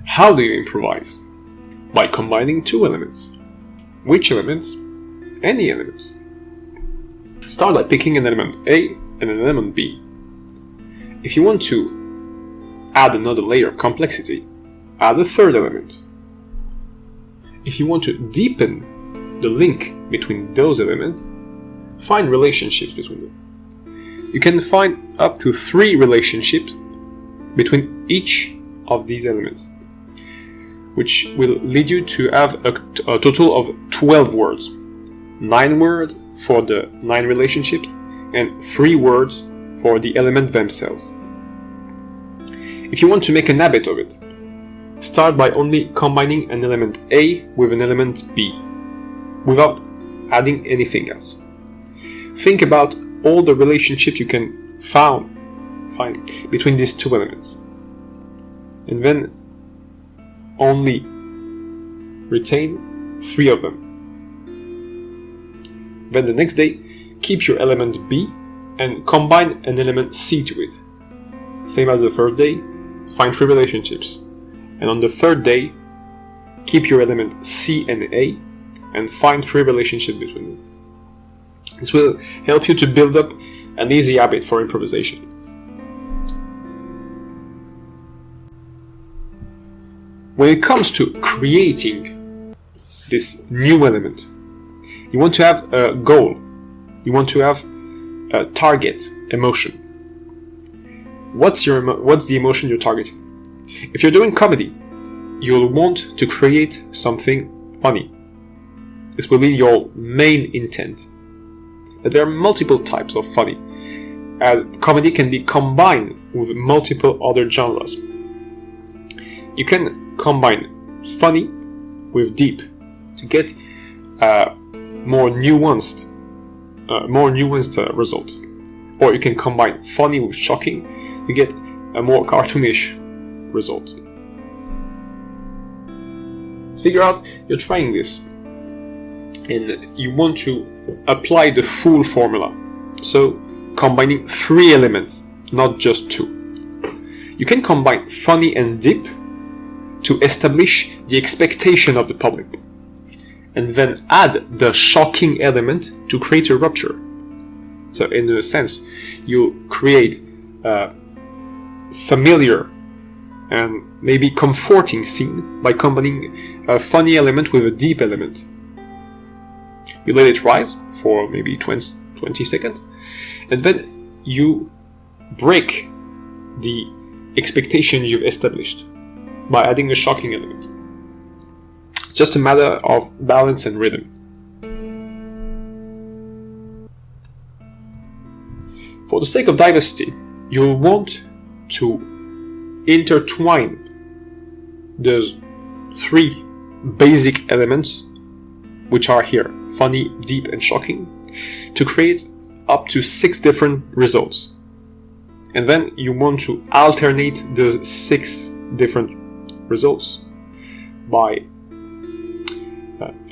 How do you improvise? By combining two elements. Which elements? Any elements. Start by picking an element A and an element B. If you want to add another layer of complexity, add a third element. If you want to deepen the link between those elements, find relationships between them. You can find up to 3 relationships between each of these elements, which will lead you to have a total of 12 words. 9 words for the 9 relationships and 3 words for the elements themselves. If you want to make an habit of it, start by only combining an element A with an element B, without adding anything else. Think about all the relationships you can find between these two elements, and then only retain 3 of them. Then the next day, keep your element B and combine an element C to it. Same as the first day, find 3 relationships. And on the third day, keep your element C and A and find 3 relationships between them. This will help you to build up an easy habit for improvisation. When it comes to creating this new element, you want to have a goal. You want to have a target emotion. What's the emotion you're targeting? If you're doing comedy, you'll want to create something funny. This will be your main intent. But there are multiple types of funny, as comedy can be combined with multiple other genres. You can combine funny with deep to get a more nuanced result. Or you can combine funny with shocking to get a more cartoonish result. Let's figure out you're trying this and you want to apply the full formula. So combining 3 elements, not just 2. You can combine funny and deep to establish the expectation of the public, and then add the shocking element to create a rupture. So in a sense, you create a familiar and maybe comforting scene by combining a funny element with a deep element. You let it rise for maybe 20 seconds, and then you break the expectation you've established by adding a shocking element. It's just a matter of balance and rhythm. For the sake of diversity, you'll want to intertwine those 3 basic elements, which are here, funny, deep, and shocking, to create up to 6 different results. And then you want to alternate those 6 different results by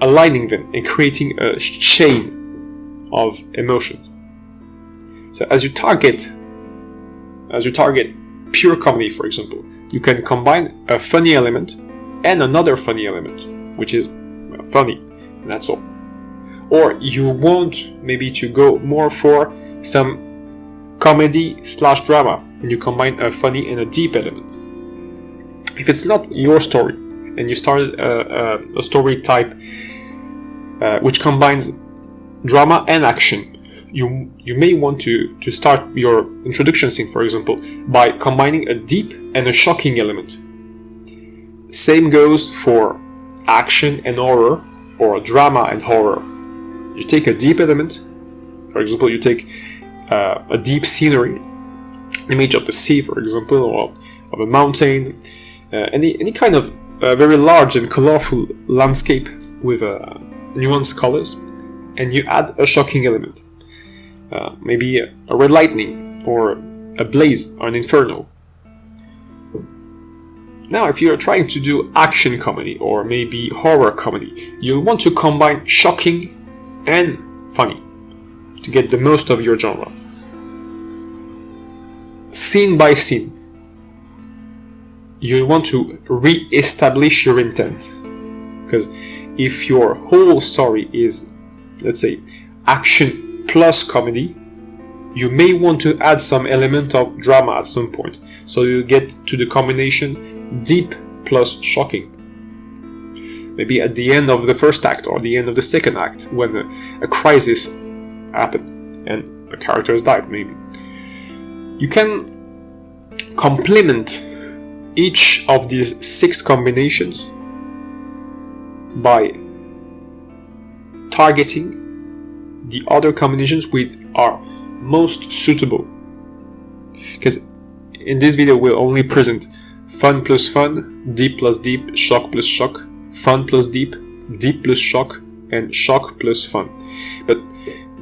aligning them and creating a chain of emotions. So as you target pure comedy, for example, you can combine a funny element and another funny element, which is funny, and that's all. Or you want maybe to go more for some comedy/drama, and you combine a funny and a deep element. If it's not your story, and you started a story type which combines drama and action, you may want to start your introduction scene, for example, by combining a deep and a shocking element. Same goes for action and horror, or drama and horror. You take a deep element, for example, you take a deep scenery, image of the sea, for example, or of a mountain, any kind of very large and colorful landscape with nuanced colors, and you add a shocking element. Maybe a red lightning, or a blaze, or an inferno. Now, if you're trying to do action comedy, or maybe horror comedy, you'll want to combine shocking and funny to get the most of your genre. Scene by scene, you want to re-establish your intent. Because if your whole story is, let's say, action plus comedy, you may want to add some element of drama at some point. So you get to the combination deep plus shocking. Maybe at the end of the first act or the end of the second act, when a crisis happened and a character has died, maybe. You can complement each of these 6 combinations by targeting the other combinations which are most suitable. Because in this video we'll only present fun plus fun, deep plus deep, shock plus shock, fun plus deep, deep plus shock, and shock plus fun. But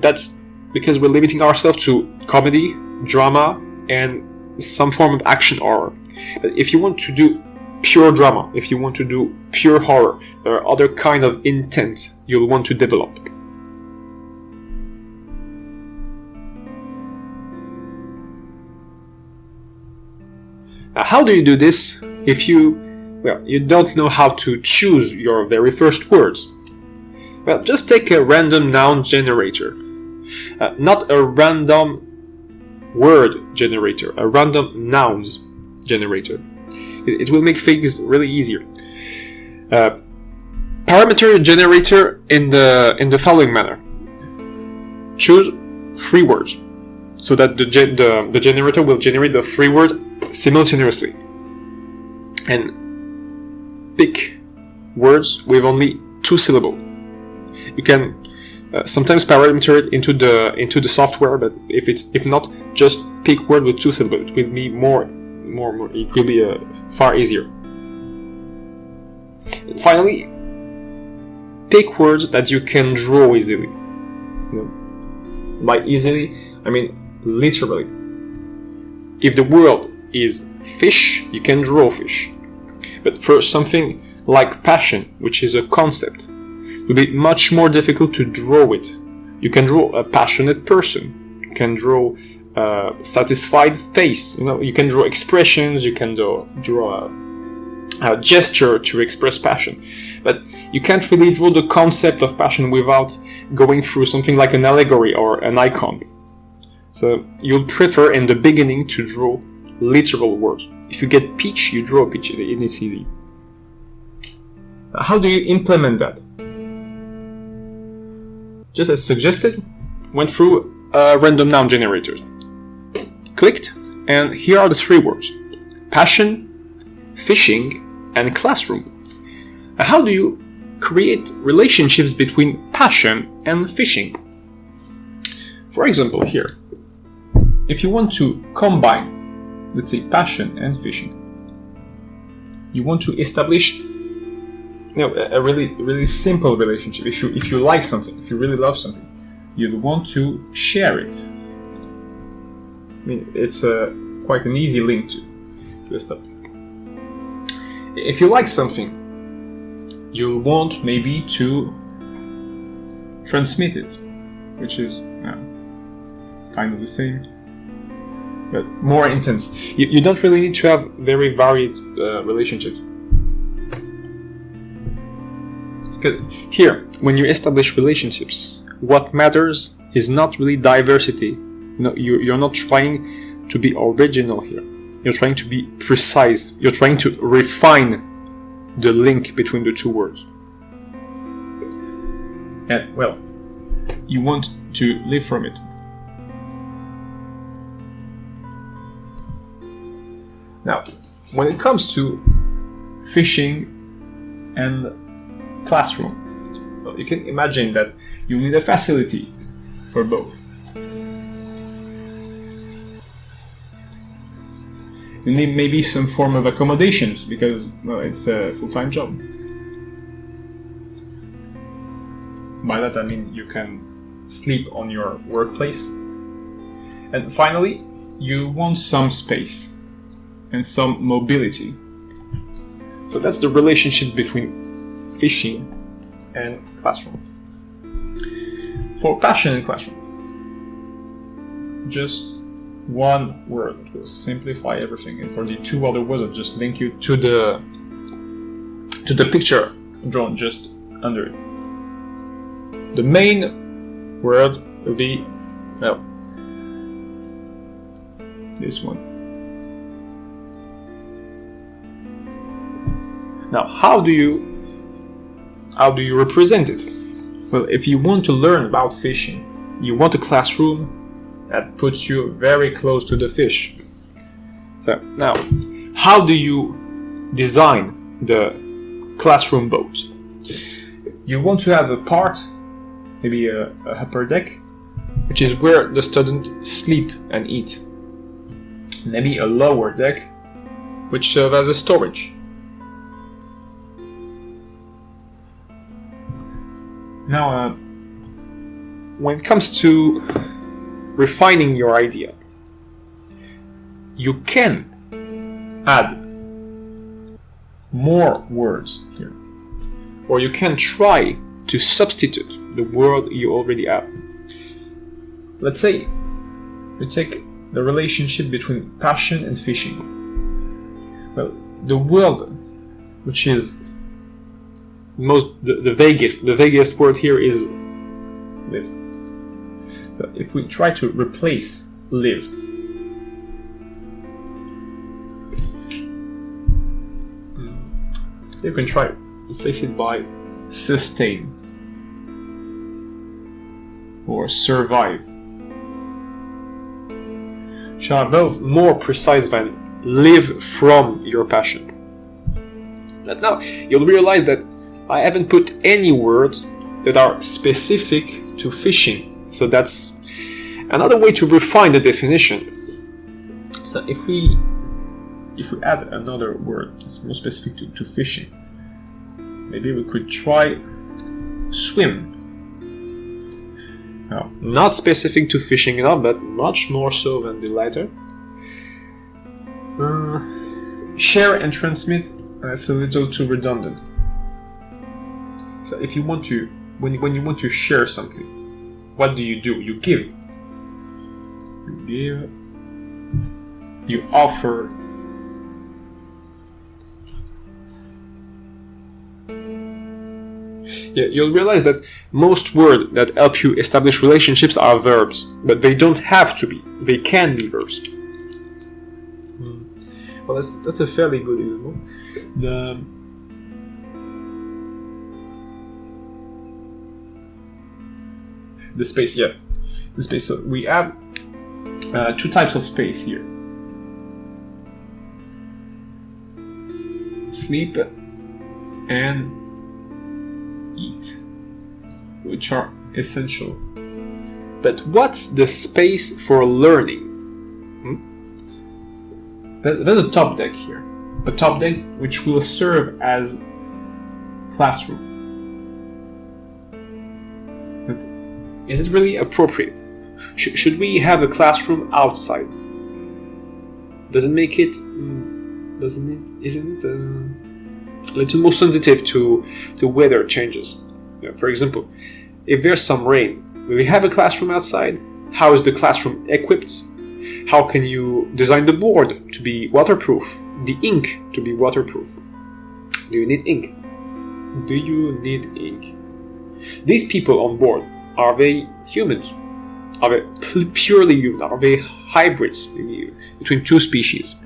that's because we're limiting ourselves to comedy, drama, and some form of action horror. But if you want to do pure drama, if you want to do pure horror, there are other kind of intent you'll want to develop. Now, how do you do this if you don't know how to choose your very first words? Well, just take a random noun generator. Not a random word generator, a random nouns generator. It will make things really easier. Parameter generator in the following manner. Choose 3 words, so that the generator will generate the 3 words simultaneously. And pick words with only 2 syllables. You can sometimes parameter it into the software, but if not, just pick word with 2 syllables. It will be more. It will be far easier. And finally, pick words that you can draw easily. By easily, I mean literally. If the word is fish, you can draw fish. But for something like passion, which is a concept, it will be much more difficult to draw it. You can draw a passionate person. You can draw a satisfied face. You can draw expressions. You can draw a gesture to express passion. But you can't really draw the concept of passion without going through something like an allegory or an icon. So you'll prefer in the beginning to draw literal words. If you get peach, you draw a peach. It's easy. How do you implement that? Just as suggested, went through random noun generators. Clicked, and here are the 3 words: passion, fishing, and classroom. How do you create relationships between passion and fishing? For example, here, if you want to combine, let's say, passion and fishing, you want to establish a really simple relationship. If you like something, if you really love something, you want to share it. I mean, it's quite an easy link to establish. If you like something, you'll want maybe to transmit it, which is kind of the same, but more intense. You don't really need to have very varied relationships. Because here, when you establish relationships, what matters is not really diversity. You're not trying to be original here. You're trying to be precise. You're trying to refine the link between the 2 words. And, well, you want to live from it. Now, when it comes to fishing and classroom, well, you can imagine that you need a facility for both. You need maybe some form of accommodations because it's a full-time job. By that I mean you can sleep on your workplace. And finally, you want some space and some mobility. So that's the relationship between fishing and classroom. For passion and classroom, just one word. It will simplify everything. And for the two other words, I'll just link you to the picture drawn just under it. The main word will be, well, this one. Now, how do you represent it? Well, if you want to learn about fishing, you want a classroom that puts you very close to the fish. So now, how do you design the classroom boat? You want to have a part, maybe a upper deck, which is where the students sleep and eat. Maybe a lower deck, which serves as a storage. Now, when it comes to refining your idea, you can add more words here, or you can try to substitute the word you already have. Let's say we take the relationship between passion and fishing. Well, the word which is the vaguest word here is live. So if we try to replace live, you can try to replace it by sustain or survive. Which are both more precise than live from your passion. But now you'll realize that I haven't put any words that are specific to fishing. So that's another way to refine the definition. So if we add another word that's more specific to fishing, maybe we could try swim. Now, not specific to fishing at all, but much more so than the latter. Share and transmit, that's a little too redundant. So if you want to, when you want to share something, what do? You give. You offer. Yeah, you'll realize that most words that help you establish relationships are verbs, but they don't have to be. They can be verbs. Well, that's a fairly good example. The space, yeah. The space. So we have two types of space here. Sleep and eat, which are essential. But what's the space for learning? There's a top deck here. A top deck which will serve as classroom. But is it really appropriate? Should we have a classroom outside? Does it make it? Doesn't it? Isn't it a little more sensitive to weather changes? For example, if there's some rain, will we have a classroom outside? How is the classroom equipped? How can you design the board to be waterproof? The ink to be waterproof? Do you need ink? Do you need ink? These people on board, are they humans? Are they purely human? Are they hybrids between two species?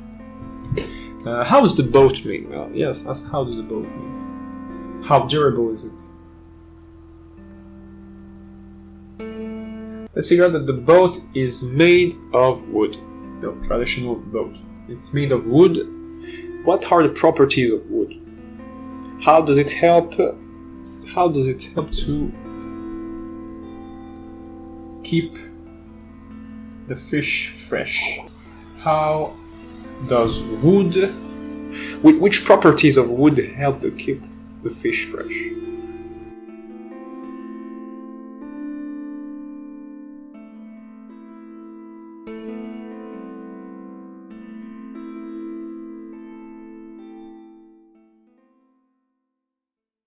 How is the boat made? Well, yes, that's how does the boat made? How durable is it? Let's figure out that the boat is made of wood. The traditional boat. It's made of wood. What are the properties of wood? How does it help? How does it help to keep the fish fresh? How does wood? Which properties of wood help to keep the fish fresh?